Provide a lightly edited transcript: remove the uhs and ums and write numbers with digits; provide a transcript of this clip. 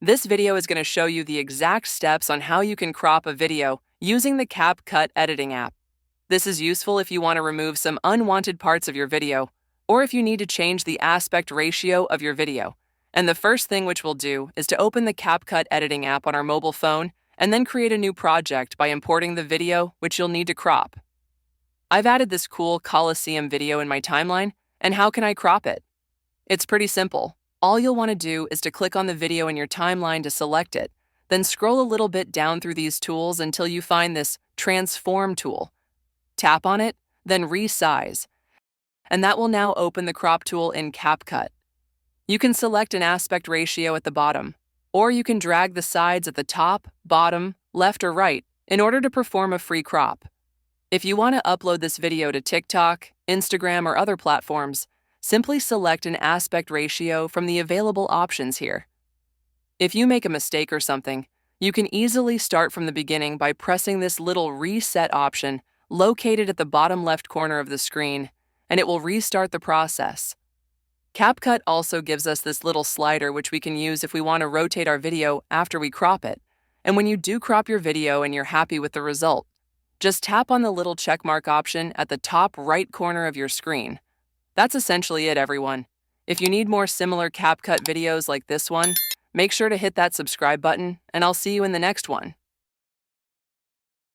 This video is going to show you the exact steps on how you can crop a video using the CapCut editing app. This is useful if you want to remove some unwanted parts of your video, or if you need to change the aspect ratio of your video. And the first thing which we'll do is to open the CapCut editing app on our mobile phone and then create a new project by importing the video which you'll need to crop. I've added this cool Coliseum video in my timeline, and how can I crop it? It's pretty simple. All you'll want to do is to click on the video in your timeline to select it, then scroll a little bit down through these tools until you find this Transform tool. Tap on it, then Resize, and that will now open the crop tool in CapCut. You can select an aspect ratio at the bottom, or you can drag the sides at the top, bottom, left, or right in order to perform a free crop. If you want to upload this video to TikTok, Instagram, or other platforms, simply select an aspect ratio from the available options here. If you make a mistake or something, you can easily start from the beginning by pressing this little reset option located at the bottom left corner of the screen, and it will restart the process. CapCut also gives us this little slider which we can use if we want to rotate our video after we crop it. And when you do crop your video and you're happy with the result, just tap on the little checkmark option at the top right corner of your screen. That's essentially it, everyone. If you need more similar CapCut videos like this one, make sure to hit that subscribe button, and I'll see you in the next one.